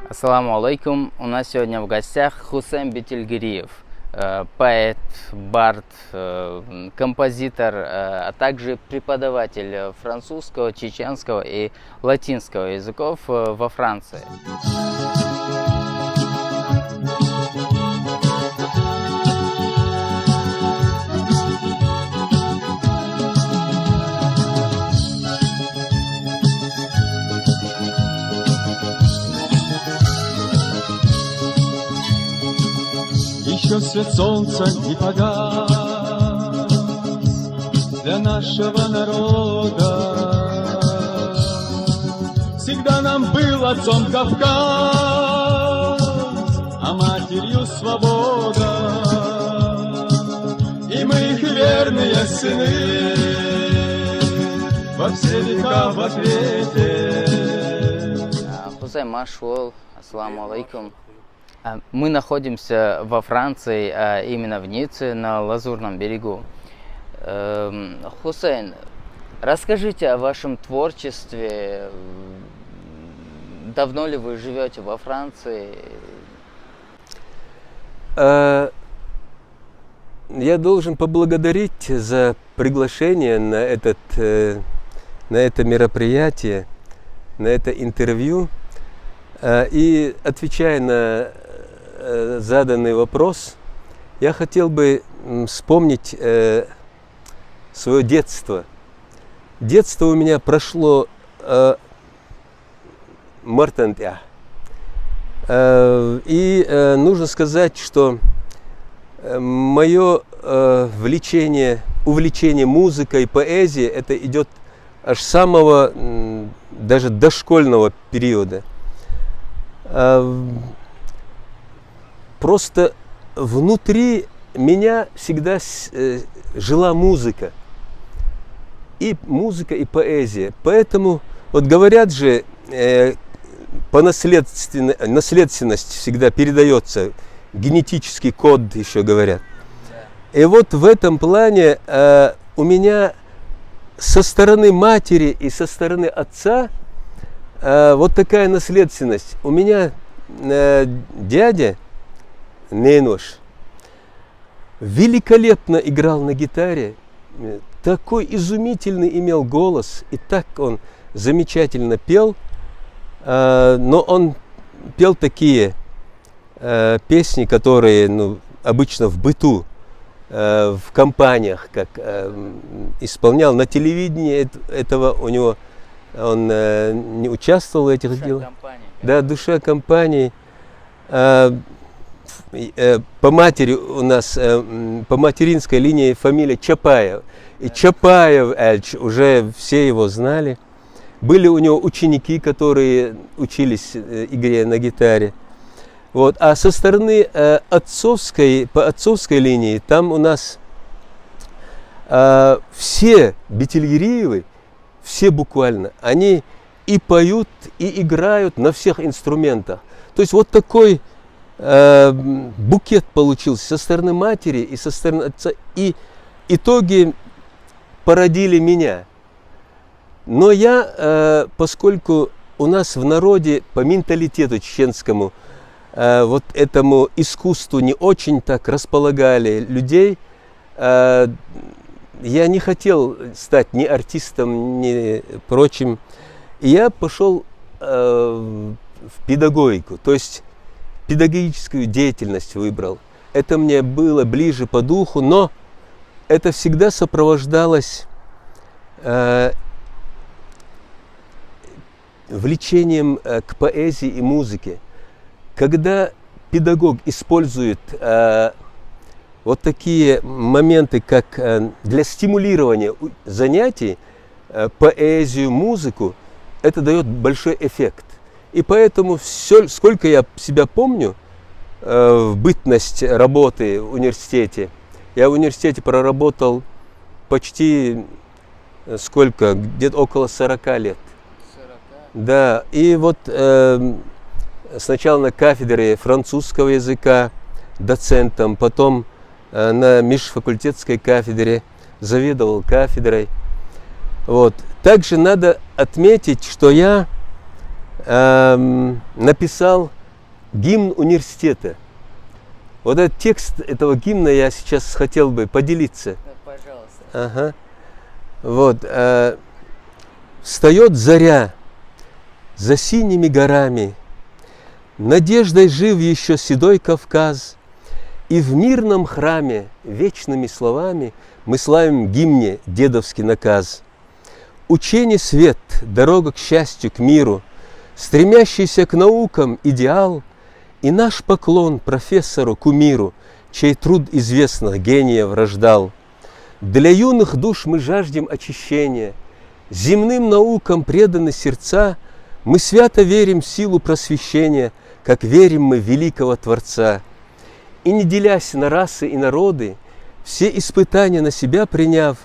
Ассаламу алейкум. У нас сегодня в гостях Хусейн Бетельгериев, поэт, бард, композитор, а также преподаватель французского, чеченского и латинского языков во Франции. Еще свет солнца не погас для нашего народа. Всегда нам был отцом Кавказ, а матерью свобода. И мы их верные сыны во все века в ответе. Хусейн, машул, ассаламу алейкум. Мы находимся во Франции, а именно в Ницце, на Лазурном берегу. Хусейн, расскажите о вашем творчестве. Давно ли вы живете во Франции? Я должен поблагодарить за приглашение на это мероприятие, на это интервью. И отвечая на заданный вопрос, я хотел бы вспомнить свое детство. Детство у меня прошло мартантя. И нужно сказать, что мое увлечение музыкой, поэзией, это идет аж с самого, даже дошкольного периода. Просто внутри меня всегда жила музыка. И музыка, и поэзия. Поэтому, вот говорят же, по наследственности всегда передается, генетический код еще говорят. И вот в этом плане у меня со стороны матери и со стороны отца вот такая наследственность. У меня дядя Нейнош великолепно играл на гитаре, такой изумительный имел голос, и так он замечательно пел, но он пел такие песни, которые обычно в быту, в компаниях, как исполнял на телевидении, этого у него, он не участвовал в этих делах. Да, душа компании. По матери у нас, по материнской линии фамилия Чапаев. И Чапаев Эльч, уже все его знали. Были у него ученики, которые учились игре на гитаре. Вот. А со стороны по отцовской линии, там у нас все Бетельгериевы, все буквально, они и поют, и играют на всех инструментах. То есть вот такой букет получился со стороны матери и со стороны отца. И итоги породили меня. Но я, поскольку у нас в народе по менталитету чеченскому, вот этому искусству не очень так располагали людей, я не хотел стать ни артистом, ни прочим. И я пошел в педагогику, то есть педагогическую деятельность выбрал. Это мне было ближе по духу, но это всегда сопровождалось влечением к поэзии и музыке. Когда педагог использует вот такие моменты, как для стимулирования занятий, поэзию, музыку, это дает большой эффект. И поэтому сколько я себя помню в бытность работы в университете, я в университете проработал почти где-то около 40 лет. 40? Да, и вот сначала на кафедре французского языка доцентом, потом на межфакультетской кафедре заведовал кафедрой. Вот. Также надо отметить, что я написал гимн университета. Вот этот текст этого гимна я сейчас хотел бы поделиться. Пожалуйста. Ага. Вот. Встает заря за синими горами, надеждой жив еще седой Кавказ, и в мирном храме вечными словами мы славим гимне дедовский наказ. Учение свет, дорога к счастью, к миру, стремящийся к наукам идеал, и наш поклон профессору, кумиру, чей труд известных гениев рождал. Для юных душ мы жаждем очищения, земным наукам преданы сердца, мы свято верим в силу просвещения, как верим мы в великого Творца. И не делясь на расы и народы, все испытания на себя приняв,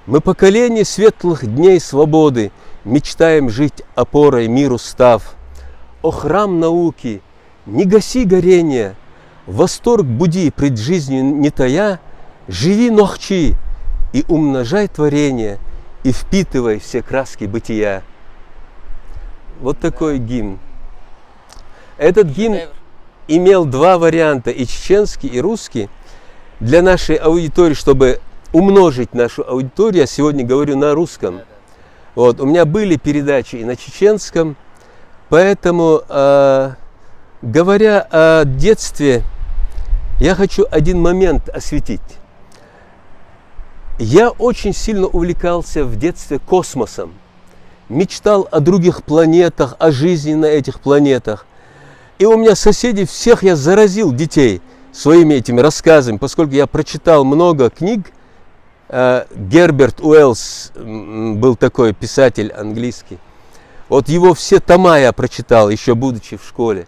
мы поколение светлых дней свободы мечтаем жить опорой миру став. О храм науки, не гаси горения, восторг буди пред жизнью не тая, живи нохчи и умножай творение, и впитывай все краски бытия. Вот такой гимн. Этот гимн имел два варианта, и чеченский, и русский. Для нашей аудитории, чтобы умножить нашу аудиторию, я сегодня говорю на русском. Вот, у меня были передачи и на чеченском, поэтому, говоря о детстве, я хочу один момент осветить. Я очень сильно увлекался в детстве космосом, мечтал о других планетах, о жизни на этих планетах. И у меня соседи, всех я заразил детей своими этими рассказами, поскольку я прочитал много книг. Герберт Уэллс был такой писатель английский. Вот его все тома я прочитал, еще будучи в школе.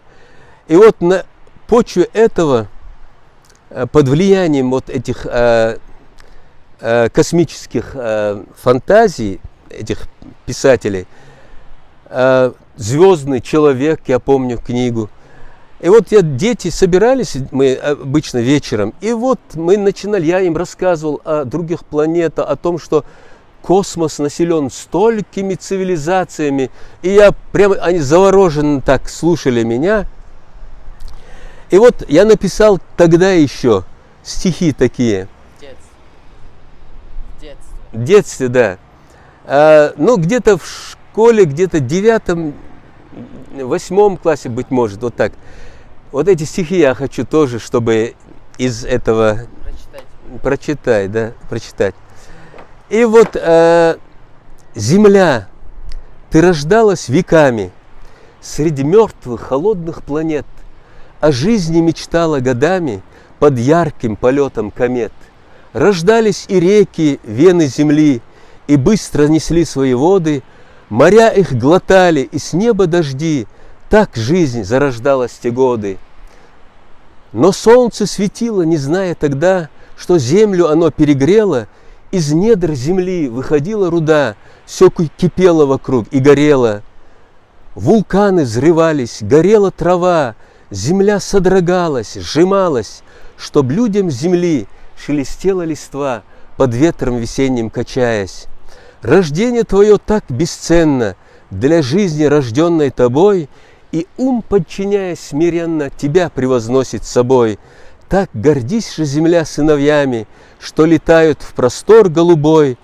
И вот на почве этого, под влиянием вот этих космических фантазий, этих писателей, «Звездный человек», я помню книгу. И вот дети собирались, мы обычно вечером, и вот мы начинали, я им рассказывал о других планетах, о том, что космос населен столькими цивилизациями, и я прямо, они завороженно так слушали меня. И вот я написал тогда еще стихи такие. В детстве, да. Ну, где-то в школе, где-то в 9-8 классе, быть может, вот так. Вот эти стихи я хочу тоже, чтобы из этого прочитать. И вот земля, ты рождалась веками среди мертвых холодных планет, о жизни мечтала годами под ярким полетом комет. Рождались и реки, вены земли, и быстро несли свои воды, моря их глотали, и с неба дожди, так жизнь зарождалась те годы. Но солнце светило, не зная тогда, что землю оно перегрело, из недр земли выходила руда, все кипело вокруг и горело. Вулканы взрывались, горела трава, земля содрогалась, сжималась, чтоб людям земли шелестела листва, под ветром весенним качаясь. Рождение твое так бесценно для жизни, рожденной тобой, и ум, подчиняясь смиренно, тебя превозносит с собой. Так гордись же, земля, сыновьями, что летают в простор голубой,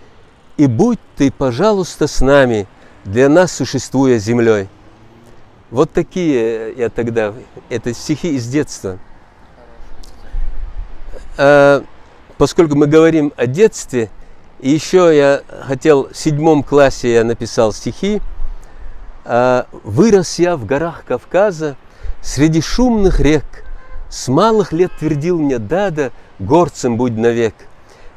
и будь ты, пожалуйста, с нами, для нас существуя землей. Вот такие я тогда, это стихи из детства. Поскольку мы говорим о детстве, и еще я хотел, в 7 классе я написал стихи. Вырос я в горах Кавказа, среди шумных рек, с малых лет твердил мне да-да, горцем будь навек.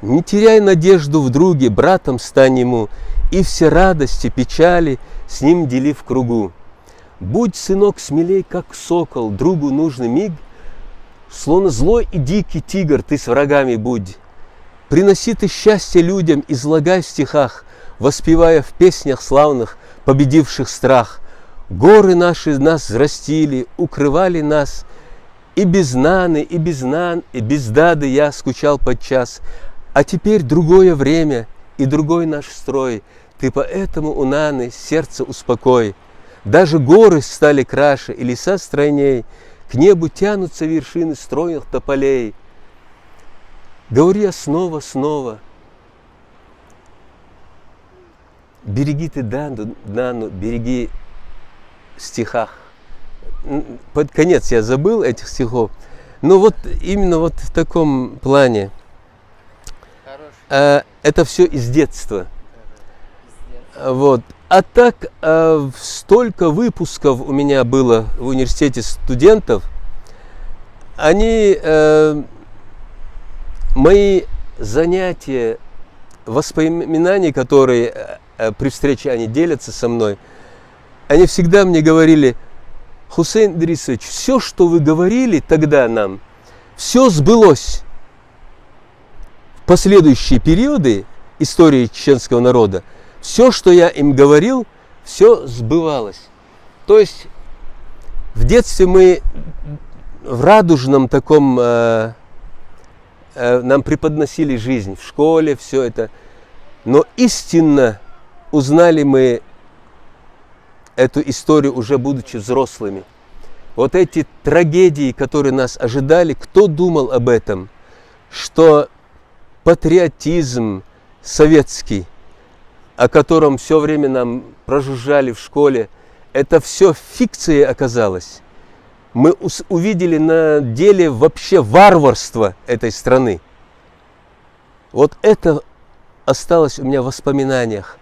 Не теряй надежду в друге, братом стань ему, и все радости, печали с ним дели в кругу. Будь, сынок, смелей, как сокол, другу нужный миг, словно злой и дикий тигр ты с врагами будь. Приноси ты счастье людям, излагай в стихах, воспевая в песнях славных, победивших страх. Горы наши нас взрастили, укрывали нас, и без наны, и без дады я скучал подчас. А теперь другое время и другой наш строй, ты поэтому у наны сердце успокой. Даже горы стали краше, и леса стройней, к небу тянутся вершины стройных тополей. Говорю я снова, береги ты Дану, береги в стихах. Под конец я забыл этих стихов, но вот именно вот в таком плане. Это все из детства. Вот. А так, столько выпусков у меня было в университете студентов, они, мои занятия, воспоминания, которые при встрече они делятся со мной, они всегда мне говорили: Хусейн Идрисович, все, что вы говорили тогда нам, все сбылось. В последующие периоды истории чеченского народа все, что я им говорил, все сбывалось. То есть в детстве мы в радужном таком нам преподносили жизнь, в школе все это. Но истинно узнали мы эту историю уже будучи взрослыми. Вот эти трагедии, которые нас ожидали, кто думал об этом, что патриотизм советский, о котором все время нам прожужжали в школе, это все фикцией оказалось. Мы увидели на деле вообще варварство этой страны. Вот это осталось у меня в воспоминаниях.